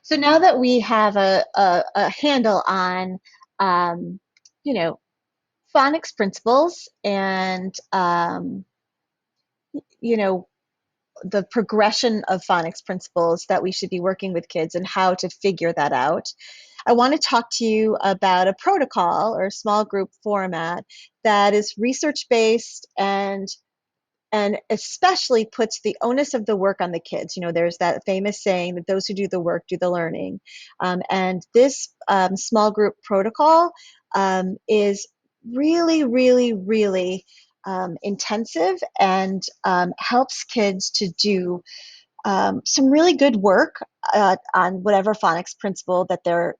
So now that we have a handle on, um, you know, phonics principles and, you know, the progression of phonics principles that we should be working with kids and how to figure that out, I want to talk to you about a protocol or a small group format that is research based and especially puts the onus of the work on the kids. You know, there's that famous saying that those who do the work do the learning. And this small group protocol is really, really, really intensive and helps kids to do some really good work on whatever phonics principle that they're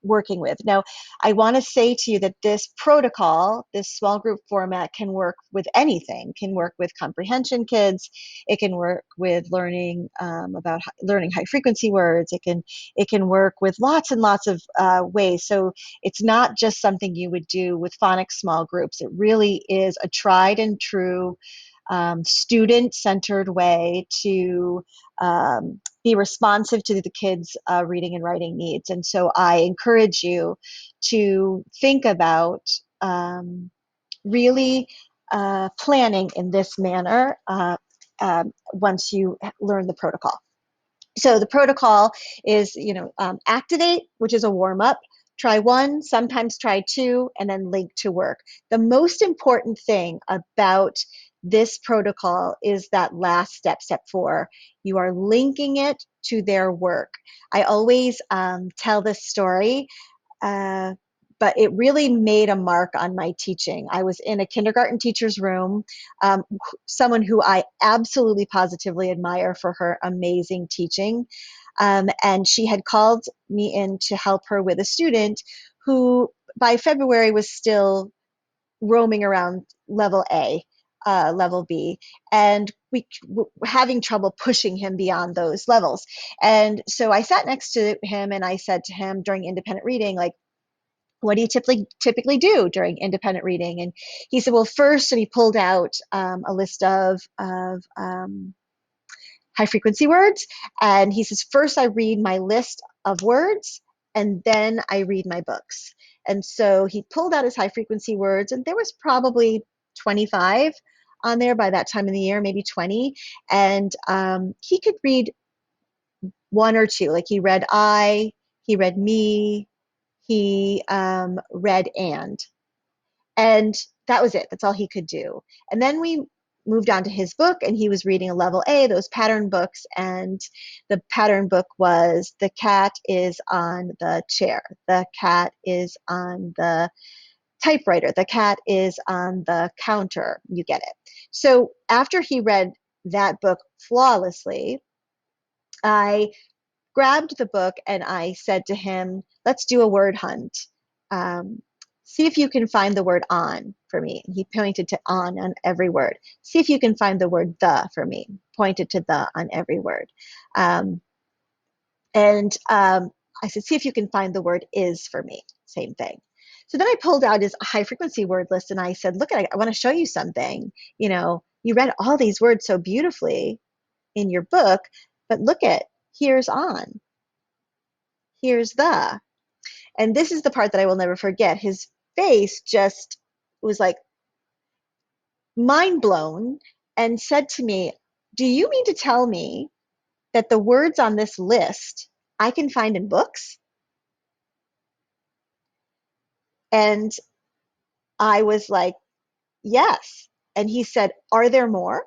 working with. Now, I want to say to you that this protocol, this small group format, can work with anything. Can work with comprehension kids. It can work with learning about learning high frequency words. It can work with lots and lots of ways. So it's not just something you would do with phonics small groups. It really is a tried and true student-centered way to be responsive to the kids' reading and writing needs. And so I encourage you to think about really planning in this manner once you learn the protocol. So the protocol is, activate, which is a warm up. Try one, sometimes try two, and then link to work. The most important thing about this protocol is that last step, step four. You are linking it to their work. I always tell this story uh, but it really made a mark on my teaching. I was in a kindergarten teacher's room, someone who I absolutely positively admire for her amazing teaching. And she had called me in to help her with a student who by February was still roaming around level A, level B, and we were having trouble pushing him beyond those levels. And so I sat next to him and I said to him during independent reading, like, what do you typically do during independent reading? And he said, well, first, and he pulled out a list of high frequency words. And he says, first, I read my list of words, and then I read my books. And so he pulled out his high frequency words, and there was probably 25 on there by that time of the year, maybe 20. And he could read one or two. Like he read I, he read me, he read and that was it. That's all he could do. And then we moved on to his book, and he was reading a level A, those pattern books. And the pattern book was the cat is on the chair, the cat is on the typewriter, the cat is on the counter. You get it. So after he read that book flawlessly, I grabbed the book and I said to him, let's do a word hunt. Um, See if you can find the word on for me. And he pointed to on every word. See if you can find the word the for me. Pointed to the on every word. Um, and I said, see if you can find the word is for me. Same thing. So then I pulled out his high frequency word list and I said, look, I want to show you something. You read all these words so beautifully in your book, but look at here's on, here's the. And this is the part that I will never forget. His face just was like mind blown and said to me, do you mean to tell me that the words on this list I can find in books? And I was like, yes. And he said, are there more?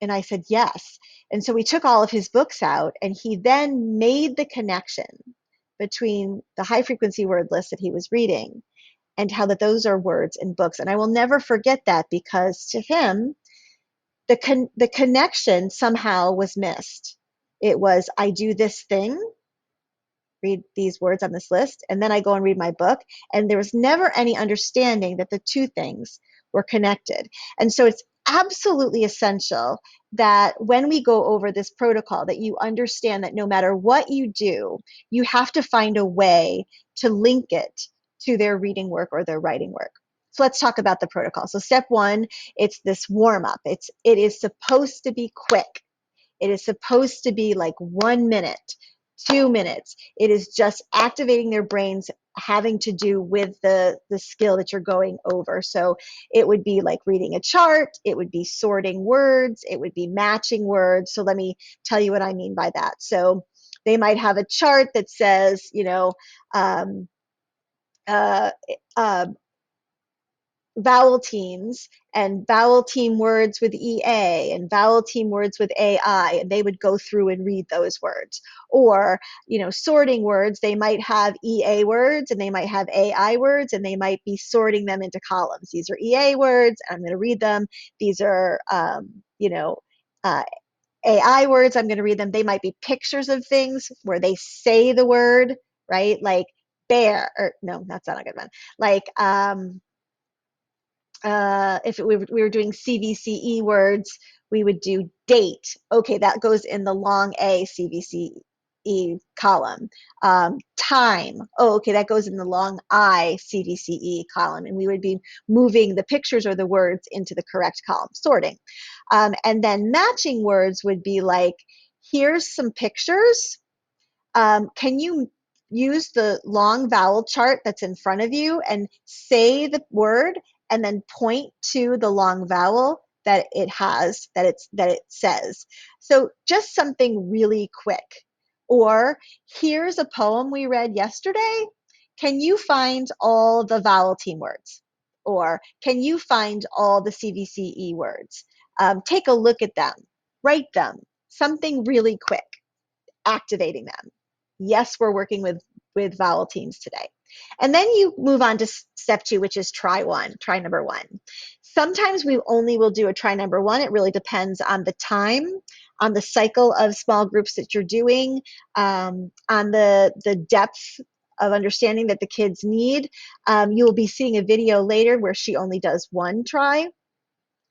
And I said, yes. And so we took all of his books out, and he then made the connection between the high frequency word list that he was reading and how that those are words in books. And I will never forget that because to him, the connection somehow was missed. It was, I do this thing, read these words on this list, and then I go and read my book. And there was never any understanding that the two things were connected. And so it's absolutely essential that when we go over this protocol, that you understand that no matter what you do, you have to find a way to link it to their reading work or their writing work. So let's talk about the protocol. So step one, it's this warm up. It is supposed to be quick. It is supposed to be like 1 minute 2 minutes. It is just activating their brains, having to do with the skill that you're going over. So it would be like reading a chart, it would be sorting words, it would be matching words. So let me tell you what I mean by that. So they might have a chart that says, um, uh, uh, vowel teams and vowel team words with EA and vowel team words with AI, and they would go through and read those words. Or, sorting words, they might have EA words and they might have AI words, and they might be sorting them into columns. These are EA words, I'm going to read them. These are, uh, AI words, I'm going to read them. They might be pictures of things where they say the word, right? Like bear, or no, that's not a good one. Like, if we were doing CVCE words, we would do date. Okay, that goes in the long A CVCE column. Time. Oh, okay, that goes in the long I CVCE column. And we would be moving the pictures or the words into the correct column, sorting. And then matching words would be like, here's some pictures. Can you use the long vowel chart that's in front of you and say the word and then point to the long vowel that it has, that it says? So just something really quick. Or here's a poem we read yesterday. Can you find all the vowel team words? Or can you find all the CVCE words? Take a look at them, write them, something really quick, activating them. Yes, we're working with vowel teams today. And then you move on to step 2, which is try number 1. Sometimes we only will do a try number 1. It really depends on the time, on the cycle of small groups that you're doing, on the depth of understanding that the kids need. You will be seeing a video later where she only does 1 try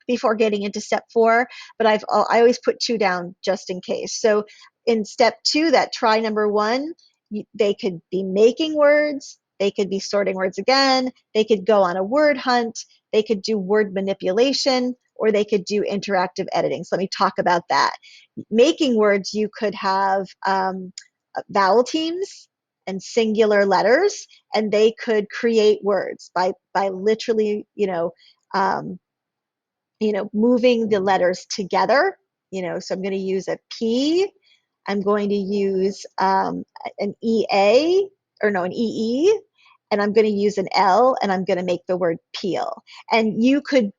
before getting into step 4, but I always put 2 down just in case. So in step 2, that try number 1, they could be making words, they could be sorting words again, they could go on a word hunt, they could do word manipulation, or they could do interactive editing. So let me talk about that. Making words, you could have vowel teams and singular letters, and they could create words by literally, um, moving the letters together. So I'm going to use a P. I'm going to use an EA, or no, an EE, and I'm going to use an L, and I'm going to make the word peel. And you could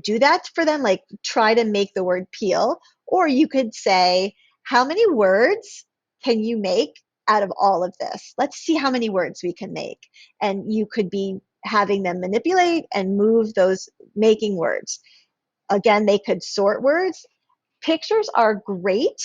do that for them, like try to make the word peel, or you could say, how many words can you make out of all of this? Let's see how many words we can make. And you could be having them manipulate and move those making words. Again, they could sort words. Pictures are great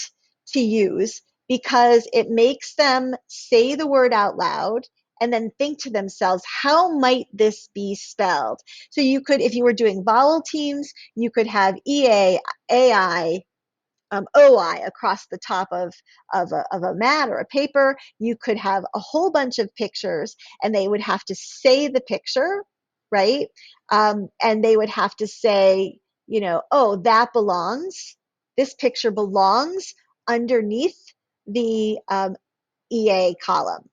to use because it makes them say the word out loud and then think to themselves, how might this be spelled? So you could, if you were doing vowel teams, you could have EA, AI, OI across the top of a mat or a paper. You could have a whole bunch of pictures, and they would have to say the picture, right? And they would have to say, oh, that belongs, this picture belongs underneath the EA column.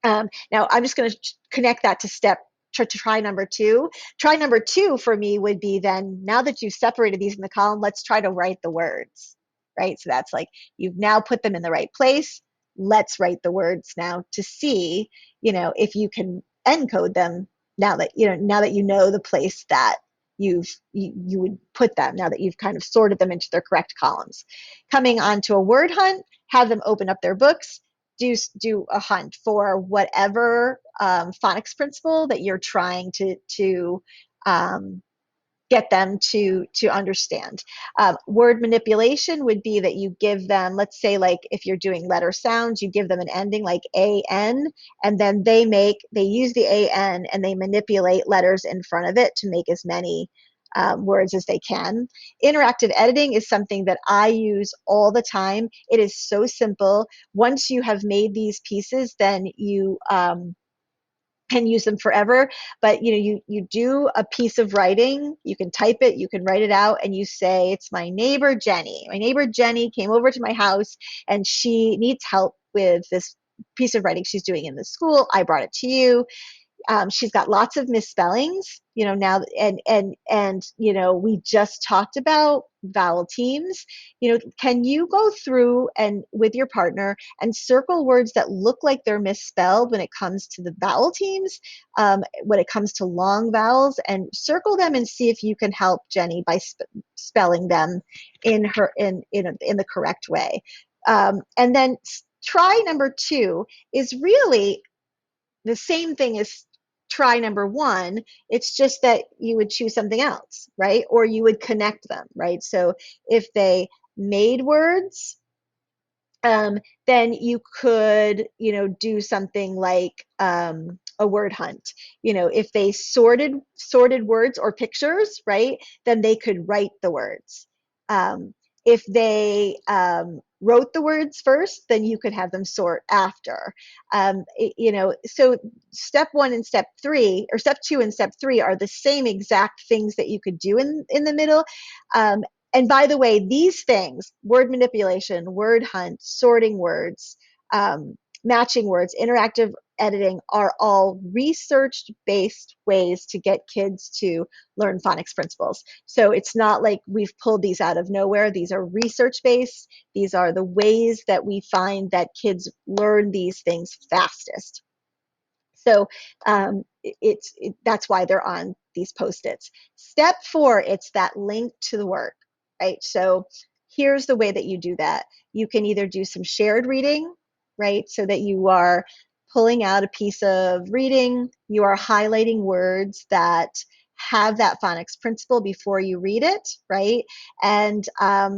Now, I'm just going to connect that to try number 2. Try number 2 for me would be, then, now that you've separated these in the column, let's try to write the words, right? So that's like, you've now put them in the right place. Let's write the words now to see, if you can encode them now that, you know the place that you would put them, now that you've kind of sorted them into their correct columns. Coming on to a word hunt, have them open up their books, do a hunt for whatever phonics principle that you're trying to get them to understand. Word manipulation would be that you give them, let's say, like if you're doing letter sounds, you give them an ending like AN, and then they use the AN and they manipulate letters in front of it to make as many words as they can. Interactive editing is something that I use all the time. It is so simple. Once you have made these pieces, then you can use them forever. But you do a piece of writing, you can type it, you can write it out, and you say, it's my neighbor Jenny came over to my house and she needs help with this piece of writing she's doing in the school. I brought it to you. She's got lots of misspellings, now, and we just talked about vowel teams. Can you go through and with your partner and circle words that look like they're misspelled when it comes to the vowel teams, when it comes to long vowels, and circle them and see if you can help Jenny by spelling them in the correct way. And then try number 2 is really the same thing as try number 1. It's just that you would choose something else, right? Or you would connect them, right? So if they made words, then you could, do something like a word hunt. If they sorted words or pictures, right, then they could write the words. If they wrote the words first, then you could have them sort after. So step 1 and step 3, or step 2 and step 3 are the same exact things that you could do in the middle. And by the way, these things, word manipulation, word hunt, sorting words, matching words, interactive editing, are all research-based ways to get kids to learn phonics principles. So it's not like we've pulled these out of nowhere. These are research-based. These are the ways that we find that kids learn these things fastest. So that's why they're on these Post-its. Step 4, it's that link to the work, right? So here's the way that you do that. You can either do some shared reading, right? So that you are pulling out a piece of reading, you are highlighting words that have that phonics principle before you read it, right? And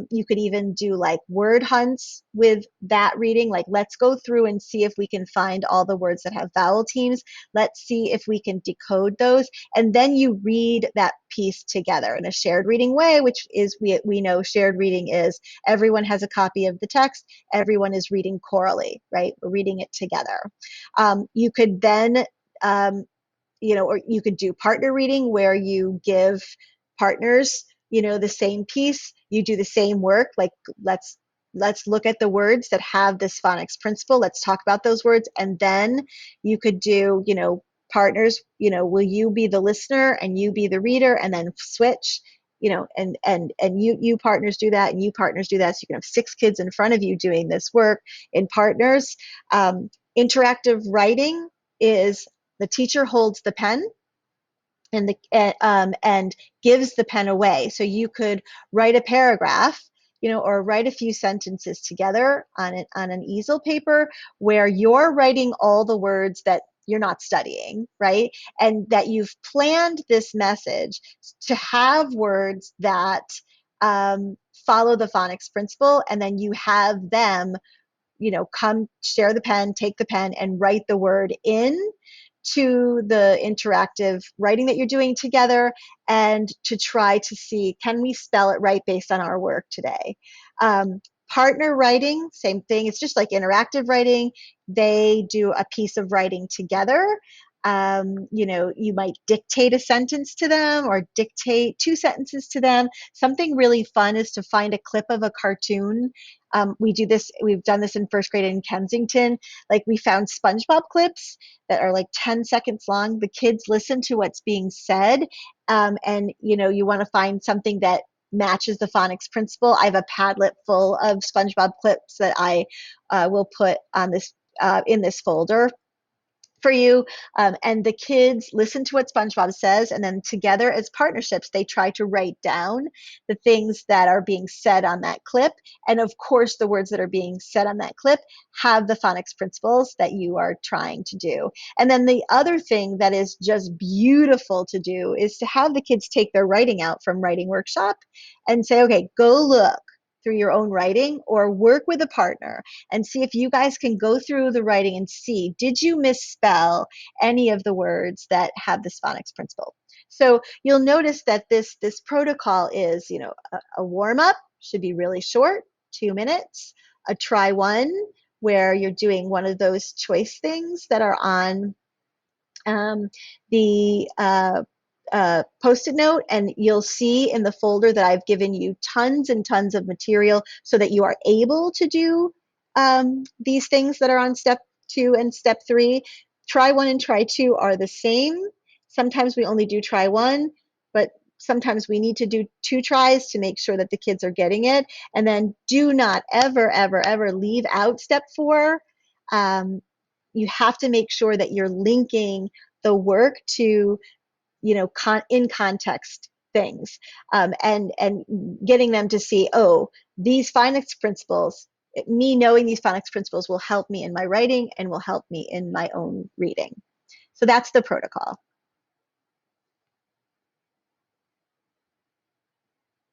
you could even do like word hunts with that reading. Like, let's go through and see if we can find all the words that have vowel teams. Let's see if we can decode those. And then you read that piece together in a shared reading way, which is, we know shared reading is everyone has a copy of the text, everyone is reading chorally, right? We're reading it together. You could then or you could do partner reading where you give partners, the same piece. You do the same work. Like, let's look at the words that have this phonics principle. Let's talk about those words. And then you could do, partners, will you be the listener and you be the reader, and then switch, and you partners do that and you partners do that. So you can have 6 kids in front of you doing this work in partners. Interactive writing is the teacher holds the pen and gives the pen away. So you could write a paragraph, or write a few sentences together on an easel paper where you're writing all the words that you're not studying, right? And that you've planned this message to have words that follow the phonics principle, and then you have them, come share the pen, take the pen, and write the word in to the interactive writing that you're doing together, and to try to see, can we spell it right based on our work today? Partner writing, same thing. It's just like interactive writing. They do a piece of writing together. You might dictate a sentence to them or dictate 2 sentences to them. Something really fun is to find a clip of a cartoon. We've done this in first grade in Kensington. Like, we found SpongeBob clips that are like 10 seconds long. The kids listen to what's being said. And you want to find something that matches the phonics principle. I have a Padlet full of SpongeBob clips that I will put on this in this folder for you. And the kids listen to what SpongeBob says, and then together as partnerships, they try to write down the things that are being said on that clip. And of course, the words that are being said on that clip have the phonics principles that you are trying to do. And then the other thing that is just beautiful to do is to have the kids take their writing out from writing workshop and say, okay, go look through your own writing or work with a partner and see if you guys can go through the writing and see, did you misspell any of the words that have this phonics principle? So you'll notice that this protocol is, a warm up should be really short, 2 minutes, a try one where you're doing one of those choice things that are on the Post-it note, and you'll see in the folder that I've given you tons and tons of material so that you are able to do these things that are on step 2 and step 3. Try 1 and try 2 are the same. Sometimes we only do try 1, but sometimes we need to do 2 tries to make sure that the kids are getting it. And then do not ever, ever, ever leave out step 4. Um, you have to make sure that you're linking the work to, in context things, and getting them to see, oh, these phonics principles, me knowing these phonics principles will help me in my writing and will help me in my own reading. So that's the protocol.